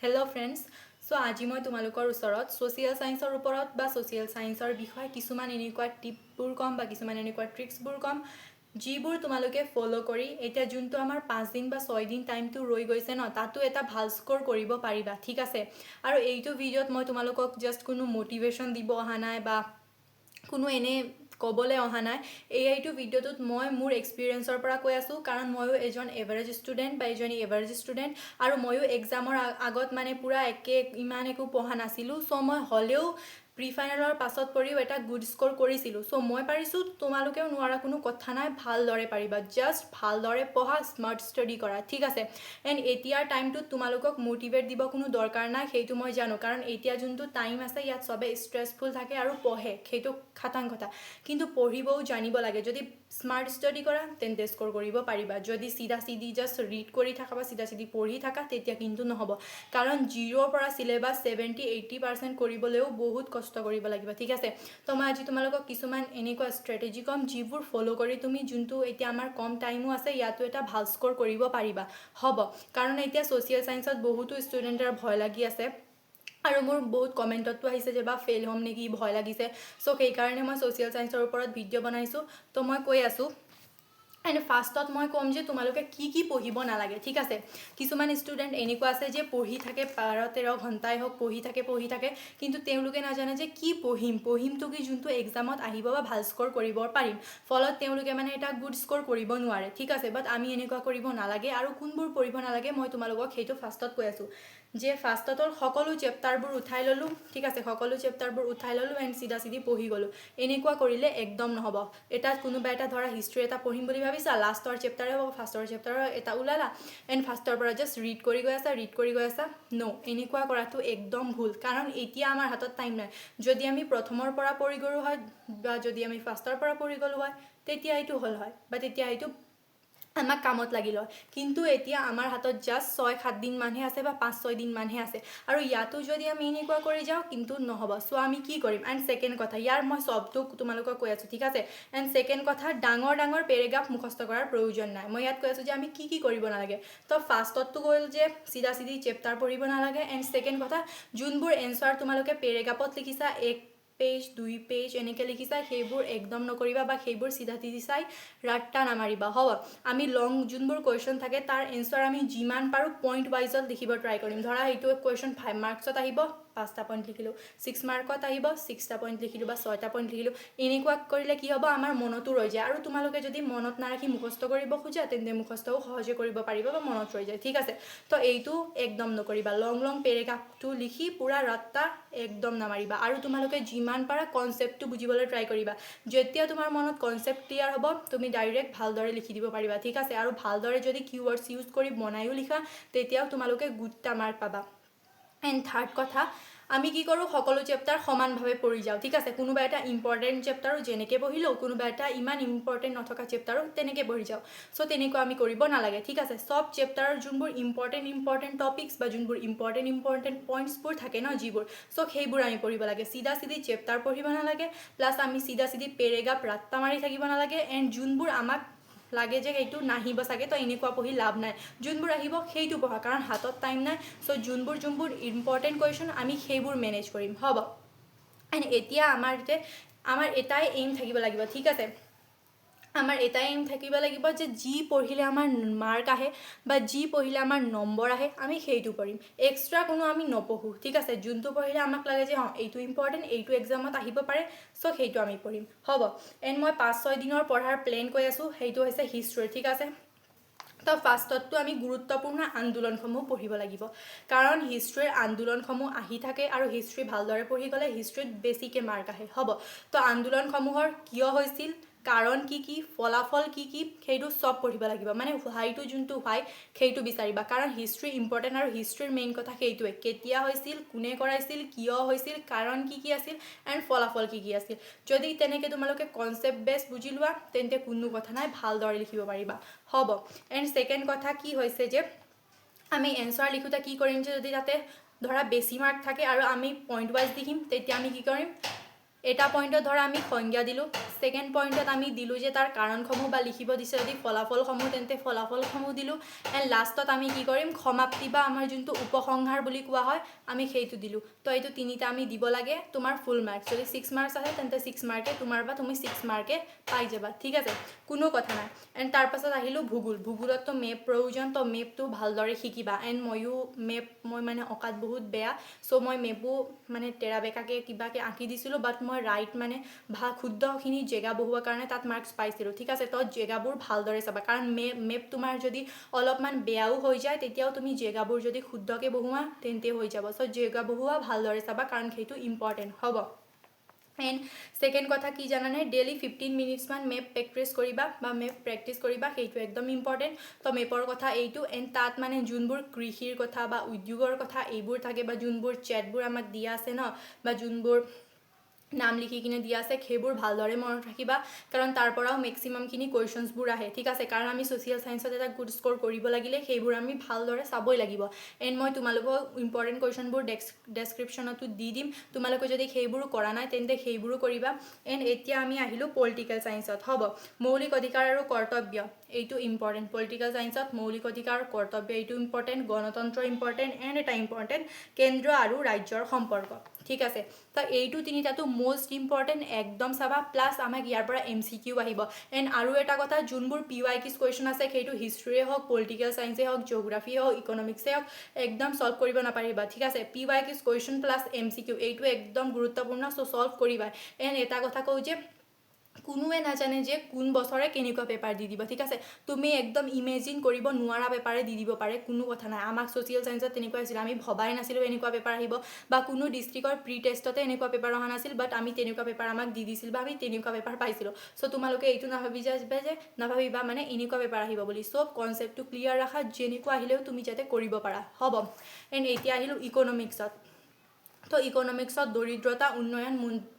Hello' friends. আজি মই তোমালোকৰ ওচৰত ছ'চিয়েল ছায়েন্সৰ ওপৰত বা ছ'চিয়েল ছায়েন্সৰ বিষয়ে কিছুমান এনেকুৱা টিপবোৰ ক'ম বা কিছুমান এনেকুৱা ট্ৰিক্সবোৰ ক'ম যিবোৰ তোমালোকে ফ'ল' কৰি এতিয়া যোনটো আমাৰ 5 দিন বা 6 দিন টাইমটো ৰৈ গৈছে ন, তাতো এটা ভাল স্ক'ৰ কৰিব পাৰিবা, ঠিক আছে। আৰু এইটো ভিডিঅ'ত মই তোমালোকক জাষ্ট কোনো মটিভেশ্যন দিব অহা নাই বা কোনো এনে ক'বলৈ অহা নাই। এইটো ভিডিঅ'টোত মই মোৰ এক্সপিৰিয়েঞ্চৰ পৰা কৈ আছোঁ, কাৰণ ময়ো এজন এভাৰেজ ষ্টুডেণ্ট বা এজনী এভাৰেজ ষ্টুডেণ্ট, আৰু ময়ো এক্সামৰ আগত মানে পূৰা ইমান একো পঢ়া নাছিলোঁ। চ' মই হ'লেও প্ৰি ফাইনেলৰ পাছত পৰিও এটা গুড স্ক'ৰ কৰিছিলোঁ। চ' মই পাৰিছোঁ, তোমালোকেও নোৱাৰা কোনো কথা নাই, ভালদৰে পাৰিবা। জাষ্ট ভালদৰে পঢ়া, স্মাৰ্ট ষ্টাডি কৰা, ঠিক আছে। এণ্ড এতিয়াৰ টাইমটোত তোমালোকক মটিভেট দিব কোনো দৰকাৰ নাই, সেইটো মই জানো, কাৰণ এতিয়া যোনটো টাইম আছে ইয়াত চবেই ষ্ট্ৰেছফুল থাকে আৰু পঢ়ে, সেইটো খাটাং কথা। কিন্তু পঢ়িবও জানিব লাগে। যদি স্মাৰ্ট ষ্টাডি কৰা তেন্তে স্ক'ৰ কৰিব পাৰিবা। যদি চিধা চিধি জাষ্ট ৰিড কৰি থাকা বা চিধা চিধি পঢ়ি থাকা তেতিয়া কিন্তু নহ'ব, কাৰণ 0ৰ পৰা চিলেবাছ 70-80% কৰিবলৈও বহুত কষ্ট কৰিব লাগিব, ঠিক আছে। তো মই আজি তোমালোকক কিছুমান এনেকুৱা ষ্ট্ৰেটেজি ক'ম যিবোৰ ফ'ল' কৰি তুমি যোনটো এতিয়া আমাৰ কম টাইমো আছে ইয়াতো এটা ভাল স্ক'ৰ কৰিব পাৰিবা, হ'ব। কাৰণ এতিয়া ছ'চিয়েল ছায়েন্সত বহুতো ষ্টুডেণ্টৰ ভয় লাগি আছে, আৰু মোৰ বহুত কমেণ্টতো আহিছে যে বা ফেইল হ'ম নেকি, ভয় লাগিছে। চ' সেইকাৰণে মই ছ'চিয়েল ছায়েন্সৰ ওপৰত ভিডিঅ' বনাইছোঁ। তো মই কৈ আছোঁ, এণ্ড ফাৰ্ষ্টত মই ক'ম যে তোমালোকে কি পঢ়িব নালাগে, ঠিক আছে। কিছুমান ষ্টুডেণ্ট এনেকুৱা আছে যে পঢ়ি থাকে 12-13 ঘণ্টাই হওক পঢ়ি থাকে, কিন্তু তেওঁলোকে নাজানে যে কি পঢ়িমটো কি যোনটো এক্সামত আহিব বা ভাল স্ক'ৰ কৰিব পাৰিম। ফলত তেওঁলোকে মানে এটা গুড স্ক'ৰ কৰিব নোৱাৰে, ঠিক আছে। বাট আমি এনেকুৱা কৰিব নালাগে। আৰু কোনবোৰ পঢ়িব নালাগে মই তোমালোকক সেইটো ফাৰ্ষ্টত কৈ আছোঁ। যে ফাৰ্ষ্টত সকলো চেপ্টাৰবোৰ উঠাই ল'লোঁ, ঠিক আছে। সকলো চেপ্টাৰবোৰ উঠাই ল'লোঁ এণ্ড চিধা চিধি পঢ়ি গ'লোঁ। এনেকুৱা কৰিলে একদম নহ'ব। কোনোবা এটা ধৰা হিষ্ট্ৰী এটা পঢ়িম বুলি ভাবিছা, লাষ্টৰ চেপ্টাৰে হ'ব, ফাৰ্ষ্টৰ চেপ্টাৰৰ এটা ওলালা এণ্ড ফাৰ্ষ্টৰ পৰা জাষ্ট ৰিড কৰি গৈ আছা, ন', এনেকুৱা কৰাটো একদম ভুল। কাৰণ এতিয়া আমাৰ হাতত টাইম নাই। যদি আমি প্ৰথমৰ পৰা পঢ়ি গ'লোঁ হয় বা যদি আমি ফাৰ্ষ্টৰ পৰা পঢ়ি গ'লোঁ হয় তেতিয়া এইটো হ'ল হয়, বা তেতিয়া এইটো আমাক কামত লাগিল হয়। কিন্তু এতিয়া আমাৰ হাতত জাষ্ট 6-7 দিনমানহে আছে বা 5-6 দিনমানহে আছে, আৰু ইয়াতো যদি আমি এনেকুৱা কৰি যাওঁ কিন্তু নহ'ব। চ' আমি কি কৰিম? এণ্ড ছেকেণ্ড কথা, ইয়াৰ মই চবটো তোমালোকক কৈ আছোঁ, ঠিক আছে। এণ্ড ছেকেণ্ড কথা, ডাঙৰ পেৰেগ্ৰাফ মুখস্থ কৰাৰ প্ৰয়োজন নাই। মই ইয়াত কৈ আছোঁ যে আমি কি কৰিব নালাগে। তো ফাৰ্ষ্টতটো গ'ল যে চিধা চিধি চেপ্টাৰ পঢ়িব নালাগে। এণ্ড ছেকেণ্ড কথা, যোনবোৰ এনচাৰ তোমালোকে পেৰেগ্ৰাফত লিখিছা, 1 পেজ 2 পেজ এনেকৈ লিখিছা, সেইবোৰ একদম নকৰিবা বা সেইবোৰ চিধা চিধি চাই ৰাত্তা নামাৰিবা, হ'ব। আমি লং যোনবোৰ কুৱেশ্যন থাকে তাৰ এনচাৰ আমি যিমান পাৰোঁ পইণ্ট ৱাইজত লিখিব ট্ৰাই কৰিম। ধৰা এইটো কুৱেশ্যন 5 মাৰ্কছত আহিব, 5টা পইণ্ট লিখিলোঁ। 6 মাৰ্কত আহিব, 6টা পইণ্ট লিখিলোঁ বা 6টা পইণ্ট লিখিলোঁ। এনেকুৱা কৰিলে কি হ'ব, আমাৰ মনতো ৰৈ যায়। আৰু তোমালোকে যদি মনত নাৰাখি মুখস্থ কৰিব খোজা তেন্তে মুখস্থও সহজে কৰিব পাৰিবা বা মনত ৰৈ যায়, ঠিক আছে। তো এইটো একদম নকৰিবা। লং পেৰেগ্ৰাফটো লিখি পূৰা ৰাত্তা একদম নামাৰিবা। আৰু তোমালোকে যিমান পাৰা কনচেপ্টটো বুজিবলৈ ট্ৰাই কৰিবা। যেতিয়া তোমাৰ মনত কনচেপ্ট ক্লিয়াৰ হ'ব তুমি ডাইৰেক্ট ভালদৰে লিখি দিব পাৰিবা, ঠিক আছে। আৰু ভালদৰে যদি কিৱৰ্ডছ ইউজ কৰি বনায়ো লিখা তেতিয়াও তোমালোকে গুডটা মাৰ্ক পাবা। এণ্ড থাৰ্ড কথা, আমি কি কৰোঁ, সকলো চেপ্টাৰ সমানভাৱে পঢ়ি যাওঁ, ঠিক আছে। কোনোবা এটা ইম্পৰ্টেণ্ট চেপ্টাৰো যেনেকৈ পঢ়িলোঁ, কোনোবা এটা ইমান ইম্পৰ্টেণ্ট নথকা চেপ্টাৰো তেনেকৈ পঢ়ি যাওঁ। চ' তেনেকুৱা আমি কৰিব নালাগে, ঠিক আছে। চব চেপ্টাৰৰ যোনবোৰ ইম্পৰ্টেণ্ট টপিকছ বা যোনবোৰ ইম্পৰ্টেণ্ট পইণ্টছবোৰ থাকে ন, যিবোৰ, চ' সেইবোৰ আমি পঢ়িব লাগে। চিধা চিধি চেপ্টাৰ পঢ়িব নালাগে, প্লাছ আমি চিধা চিধি পেৰেগ্ৰাফ ৰাত্তা মাৰি থাকিব নালাগে। এণ্ড যোনবোৰ আমাক লাগে যে সেইটো নাহিব চাগে, তো এনেকুৱা পঢ়ি লাভ নাই। যোনবোৰ আহিব সেইটো পঢ়া, কাৰণ হাতত টাইম নাই। চ' যোনবোৰ ইম্পৰ্টেণ্ট কুৱেশ্যন আমি সেইবোৰ মেনেজ কৰিম, হ'ব। এণ্ড এতিয়া আমাৰ এটাই এইম থাকিব লাগিব, ঠিক আছে। আমাৰ এটাই এইম থাকিব লাগিব যে যি পঢ়িলে আমাৰ মাৰ্ক আহে বা যি পঢ়িলে আমাৰ নম্বৰ আহে আমি সেইটো পঢ়িম। এক্সট্ৰা কোনো আমি নপঢ়োঁ, ঠিক আছে। যোনটো পঢ়িলে আমাক লাগে যে এইটো ইম্পৰ্টেণ্ট, এইটো এক্সামত আহিব পাৰে, চ' সেইটো আমি পঢ়িম, হ'ব। এণ্ড মই 5-6 দিনৰ পঢ়াৰ প্লেন কৈ আছোঁ, সেইটো হৈছে হিষ্ট্ৰী, ঠিক আছে। তো ফাৰ্ষ্টতটো আমি গুৰুত্বপূৰ্ণ আন্দোলনসমূহ পঢ়িব লাগিব, কাৰণ হিষ্ট্ৰীৰ আন্দোলনসমূহ আহি থাকে আৰু হিষ্ট্ৰী ভালদৰে পঢ়ি গ'লে হিষ্ট্ৰীত বেছিকৈ মাৰ্ক আহে, হ'ব। তো আন্দোলনসমূহৰ কিয় হৈছিল, কাৰণ কি ফলাফল কি সেইটো চব পঢ়িব লাগিব। মানে হোৱাইটো যোনটো হোৱাই সেইটো বিচাৰিবা, কাৰণ হিষ্ট্ৰী ইম্পৰ্টেণ্ট আৰু হিষ্ট্ৰীৰ মেইন কথা সেইটোৱে, কেতিয়া হৈছিল, কোনে কৰাইছিল, কিয় হৈছিল, কাৰণ কি আছিল, এণ্ড ফলাফল কি আছিল। যদি তেনেকৈ তোমালোকে কনচেপ্ট বেছ বুজি লোৱা তেন্তে কোনো কথা নাই, ভালদৰে লিখিব পাৰিবা, হ'ব। এণ্ড ছেকেণ্ড কথা কি হৈছে যে আমি এনচাৰ লিখোঁতে কি কৰিম যে যদি তাতে ধৰা বেছি মাৰ্ক থাকে আৰু আমি পইণ্ট ৱাইজ লিখিম, তেতিয়া আমি কি কৰিম, এটা পইণ্টত ধৰা আমি সংজ্ঞা দিলোঁ, ছেকেণ্ড পইণ্টত আমি দিলোঁ যে তাৰ কাৰণসমূহ বা লিখিব দিছে যদি ফলাফলসমূহ তেন্তে ফলাফলসমূহ দিলোঁ, এণ্ড লাষ্টত আমি কি কৰিম সমাপ্তি বা আমাৰ যোনটো উপসংহাৰ বুলি কোৱা হয় আমি সেইটো দিলোঁ। তো এইটো তিনিটা আমি দিব লাগে তোমাৰ ফুল মাৰ্কছ, যদি 6 মাৰ্কছ আছে তেন্তে 6 মাৰ্কে তোমাৰ বা তুমি 6 মাৰ্কে পাই যাবা, ঠিক আছে, কোনো কথা নাই। এণ্ড তাৰপাছত আহিলোঁ ভূগোল, ভূগোলততো মেপ প্ৰয়োজন, তো মেপটো ভালদৰে শিকিবা। এণ্ড ময়ো মই মানে অঁকাত বহুত বেয়া, চ' মই মেপো মানে তেৰা বেকাকৈ কিবাকৈ আঁকি দিছিলোঁ, বাট মই ৰাইট মানে শুদ্ধখিনি জেগা বহুৱাৰ কাৰণে তাত মাৰ্কছ পাইছিলোঁ, ঠিক আছে। তো জেগাবোৰ ভালদৰে চাবা, কাৰণ মেপ তোমাৰ যদি অলপমান বেয়াও হৈ যায় তেতিয়াও তুমি জেগাবোৰ যদি শুদ্ধকৈ বহুৱা তেন্তে হৈ যাব। চ' জেগা বহুৱা ভালদৰে চাবা, কাৰণ সেইটো ইম্পৰ্টেণ্ট হ'ব। এণ্ড ছেকেণ্ড কথা কি জানানে, ডেইলি 15 মিনিটছমান মেপ প্ৰেক্টিছ কৰিবা বা মেপ প্ৰেক্টিছ কৰিবা, সেইটো একদম ইম্পৰ্টেণ্ট। তো মেপৰ কথা এইটো, এণ্ড তাত মানে যোনবোৰ কৃষিৰ কথা বা উদ্যোগৰ কথা এইবোৰ থাকে, বা যোনবোৰ চেটবোৰ আমাক দিয়া আছে ন, বা যোনবোৰ নাম লিখি কিনে দিয়া আছে সেইবোৰ ভালদৰে মনত ৰাখিবা, কাৰণ তাৰ পৰাও মেক্সিমামখিনি কুৱেশ্যনছবোৰ আহে, ঠিক আছে। কাৰণ আমি ছ'চিয়েল ছায়েন্সত এটা গুড স্ক'ৰ কৰিব লাগিলে সেইবোৰ আমি ভালদৰে চাবই লাগিব। এণ্ড মই তোমালোকক ইম্পৰ্টেণ্ট কুৱেশ্যনবোৰ ডেছক্ৰিপশ্যনতো দি দিম, তোমালোকে যদি সেইবোৰো কৰা নাই তেন্তে সেইবোৰো কৰিবা। এণ্ড এতিয়া আমি আহিলোঁ পলিটিকেল ছায়েন্সত, হ'ব। মৌলিক অধিকাৰ আৰু কৰ্তব্য এইটো ইম্পৰ্টেণ্ট, পলিটিকেল ছায়েন্সত মৌলিক অধিকাৰ কৰ্তব্য এইটো ইম্পৰ্টেণ্ট, গণতন্ত্ৰ ইম্পৰ্টেণ্ট, এণ্ড এটা ইম্পৰ্টেণ্ট কেন্দ্ৰ আৰু ৰাজ্যৰ সম্পৰ্ক, ঠিক আছে। তো এইটো তিনিটাটো মষ্ট ইম্পৰ্টেণ্ট, একদম চাবা। প্লাছ আমাক ইয়াৰ পৰা MCQ আহিব। এণ্ড আৰু এটা কথা, যোনবোৰ PYQs কুৱেশ্যন আছে সেইটো হিষ্ট্ৰীয়ে হওক, পলিটিকেল ছায়েন্সে হওক, জিঅ'গ্ৰাফিয়ে হওক, ইকনমিক্সে হওক, একদম ছল্ভ কৰিব নাপাৰিবা, ঠিক আছে। PYQs কুৱেশ্যন প্লাছ MCQ এইটো একদম গুৰুত্বপূৰ্ণ, চ' ছল্ভ কৰিবা। এণ্ড এটা কথা কওঁ যে কোনোৱে নাজানে যে কোন বছৰে কেনেকুৱা পেপাৰ দি দিব, ঠিক আছে। তুমি একদম ইমেজিন কৰিব নোৱাৰা পেপাৰে দি দিব পাৰে, কোনো কথা নাই। আমাক ছ'চিয়েল ছায়েন্সত তেনেকুৱা হৈছিল, আমি ভবাই নাছিলোঁ এনেকুৱা পেপাৰ আহিব, বা কোনো ডিষ্ট্ৰিক্টৰ প্ৰি টেষ্টতে এনেকুৱা পেপাৰ অহা নাছিল, বাট আমি তেনেকুৱা পেপাৰ আমাক দি দিছিল বা আমি তেনেকুৱা পেপাৰ পাইছিলোঁ। চ' তোমালোকে এইটো নাভাবিবা মানে এনেকুৱা পেপাৰ আহিব বুলি। চব কনচেপ্টটো ক্লিয়াৰ ৰাখা, যেনেকুৱা আহিলেও তুমি যাতে কৰিব পাৰা, হ'ব। এণ্ড এতিয়া আহিলোঁ ইকনমিক্সত। তো ইকনমিক্সত দৰিদ্ৰতা, উন্নয়ন,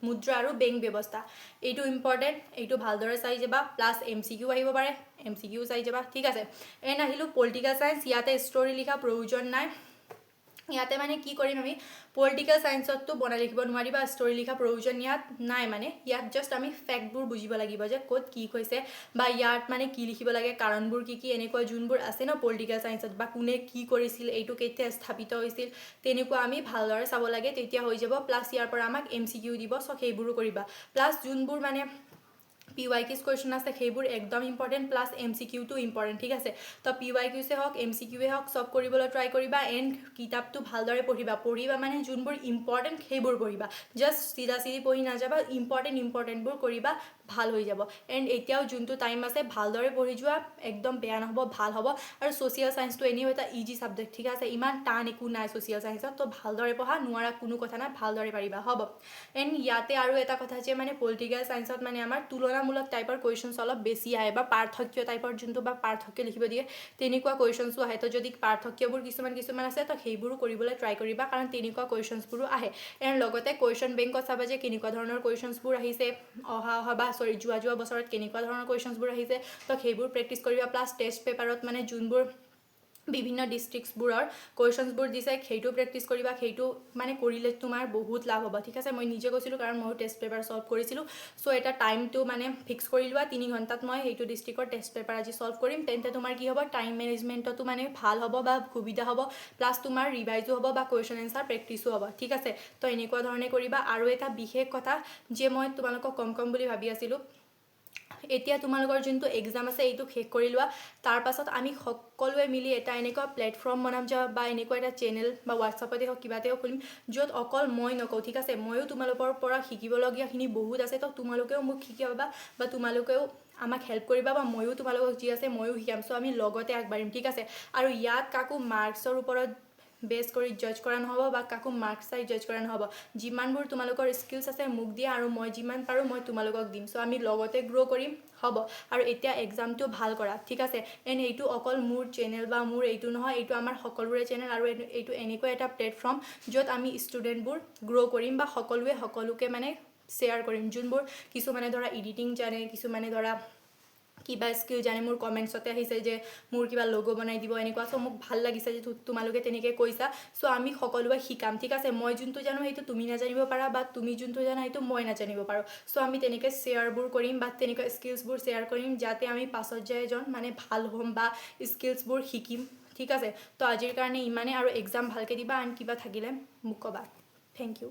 মুদ্ৰা আৰু বেংক ব্যৱস্থা এইটো ইম্পৰ্টেণ্ট, এইটো ভালদৰে চাই যাবা। প্লাছ MCQ আহিব পাৰে, MCQ চাই যাবা, ঠিক আছে। এণ্ড আহিলোঁ পলিটিকেল ছায়েন্স, ইয়াতে ষ্টৰি লিখা প্ৰয়োজন নাই। ইয়াতে মানে কি কৰিম আমি, পলিটিকেল ছায়েন্সততো বনাই লিখিব নোৱাৰিবা, ষ্টৰি লিখা প্ৰয়োজন ইয়াত নাই। মানে ইয়াত জাষ্ট আমি ফেক্টবোৰ বুজিব লাগিব যে ক'ত কি হৈছে, বা ইয়াত মানে কি লিখিব লাগে, কাৰণবোৰ কি এনেকুৱা যোনবোৰ আছে ন পলিটিকেল ছায়েন্সত, বা কোনে কি কৰিছিল, এইটো কেতিয়া স্থাপিত হৈছিল, তেনেকুৱা আমি ভালদৰে চাব লাগে, তেতিয়া হৈ যাব। প্লাছ ইয়াৰ পৰা আমাক MCQ দিব, চ' সেইবোৰো কৰিবা। প্লাছ যোনবোৰ মানে PYQs কুৱেশ্যন আছে সেইবোৰ একদম ইম্পৰ্টেণ্ট, প্লাছ MCQটো ইম্পৰ্টেণ্ট, ঠিক আছে। তো PYQছে হওক MCQৱে হওক চব কৰিবলৈ ট্ৰাই কৰিবা। এণ্ড কিতাপটো ভালদৰে পঢ়িবা মানে যোনবোৰ ইম্পৰ্টেণ্ট সেইবোৰ পঢ়িবা, জাষ্ট চিধা পঢ়ি নাযাবা, ইম্পৰ্টেণ্টবোৰ কৰিবা, ভাল হৈ যাব। এণ্ড এতিয়াও যোনটো টাইম আছে ভালদৰে পঢ়ি যোৱা, একদম বেয়া নহ'ব, ভাল হ'ব। আৰু ছ'চিয়েল ছায়েন্সটো এনেও এটা ইজি ছাবজেক্ট, ঠিক আছে, ইমান টান একো নাই ছ'চিয়েল ছায়েন্সত। তো ভালদৰে পঢ়া, নোৱাৰা কোনো কথা নাই, ভালদৰে পাৰিবা, হ'ব। এণ্ড ইয়াতে আৰু এটা কথা যে মানে পলিটিকেল ছায়েন্সত মানে আমাৰ তুলনামূলক টাইপৰ কুৱেশ্যনছ অলপ বেছি আহে, বা পাৰ্থক্য টাইপৰ যোনটো বা পাৰ্থক্য লিখিব দিয়ে তেনেকুৱা কুৱেশ্যনছো আহে। তো যদি পাৰ্থক্যবোৰ কিছুমান আছে তো সেইবোৰো কৰিবলৈ ট্ৰাই কৰিবা, কাৰণ তেনেকুৱা কুৱেশ্যনছবোৰো আহে। এণ্ড লগতে কুৱেশ্যন বেংকত চাবা যে কেনেকুৱা ধৰণৰ কুৱেশ্যনছবোৰ আহিছে, যোৱা বছৰত কেনেকুৱা ধৰণৰ কুৱেশ্যনছবোৰ আহিছে, তো সেইবোৰ প্ৰেক্টিছ কৰিবা। প্লাছ টেষ্ট পেপাৰত মানে যোনবোৰ বিভিন্ন ডিষ্ট্ৰিক্টছবোৰৰ কুৱেশ্যনছবোৰ দিছে সেইটো প্ৰেক্টিছ কৰিবা, সেইটো মানে কৰিলে তোমাৰ বহুত লাভ হ'ব, ঠিক আছে। মই নিজে কৈছিলোঁ, কাৰণ ময়ো টেষ্ট পেপাৰ ছল্ভ কৰিছিলোঁ। চ' এটা টাইমটো মানে ফিক্স কৰি লোৱা, 3 ঘণ্টাত মই সেইটো ডিষ্ট্ৰিক্টৰ টেষ্ট পেপাৰ আজি ছল্ভ কৰিম, তেন্তে তোমাৰ কি হ'ব, টাইম মেনেজমেণ্টতো মানে ভাল হ'ব বা সুবিধা হ'ব, প্লাছ তোমাৰ ৰিভাইজো হ'ব বা কুৱেশ্যন এনচাৰ প্ৰেক্টিছো হ'ব, ঠিক আছে। তো এনেকুৱা ধৰণে কৰিবা। আৰু এটা বিশেষ কথা যে মই তোমালোকক কম বুলি ভাবি আছিলোঁ, এতিয়া তোমালোকৰ যোনটো এক্সাম আছে এইটো শেষ কৰি লোৱা, তাৰ পাছত আমি সকলোৱে মিলি এটা এনেকুৱা প্লেটফৰ্ম বনাম বা এনেকুৱা এটা চেনেল বা হোৱাটছআপতে হওক কিবাতে হওক খুলিম, য'ত অকল মই নকওঁ, ঠিক আছে, ময়ো তোমালোকৰ পৰা শিকিবলগীয়াখিনি বহুত আছে। তো তোমালোকেও মোক শিকাবা বা তোমালোকেও আমাক হেল্প কৰিবা, বা ময়ো তোমালোকক যি আছে ময়ো শিকাম। চ' আমি লগতে আগবাঢ়িম, ঠিক আছে। আৰু ইয়াত কাকো মাৰ্কছৰ ওপৰত বেছ কৰি জাজ কৰা নহ'ব, বা কাকো মাৰ্কছ চাই জাজ কৰা নহ'ব। যিমানবোৰ তোমালোকৰ স্কিলছ আছে মোক দিয়া, আৰু মই যিমান পাৰোঁ মই তোমালোকক দিম। চ' আমি লগতে গ্ৰ' কৰিম, হ'ব। আৰু এতিয়া এক্সামটো ভাল কৰা, ঠিক আছে। এণ্ড এইটো অকল মোৰ চেনেল বা মোৰ এইটো নহয়, এইটো আমাৰ সকলোৰে চেনেল, আৰু এইটো এনেকুৱা এটা প্লেটফৰ্ম য'ত আমি ষ্টুডেণ্টবোৰ গ্ৰ' কৰিম, বা সকলোকে মানে শ্বেয়াৰ কৰিম। যোনবোৰ কিছুমানে ধৰা এডিটিং জানে, কিছুমানে ধৰা কিবা স্কিল জানে মোৰ কমেণ্টছতে আহিছে যে মোৰ কিবা লগো বনাই দিব এনেকুৱা চ' মোক ভাল লাগিছে যে তোমালোকে তেনেকৈ কৈছা চ' আমি সকলোৱে শিকাম ঠিক আছে মই যোনটো জানো সেইটো তুমি নাজানিব পাৰা বা তুমি যোনটো জানা সেইটো মই নাজানিব পাৰোঁ চ' আমি তেনেকৈ শ্বেয়াৰবোৰ কৰিম বা তেনেকুৱা স্কিলছবোৰ শ্বেয়াৰ কৰিম যাতে আমি পাছত যায় এজন মানে ভাল হ'ম বা স্কিলছবোৰ শিকিম ঠিক আছে তো আজিৰ কাৰণে ইমানেই আৰু এক্সাম ভালকৈ দিবা আন কিবা থাকিলে মোক ক'বা থেংক ইউ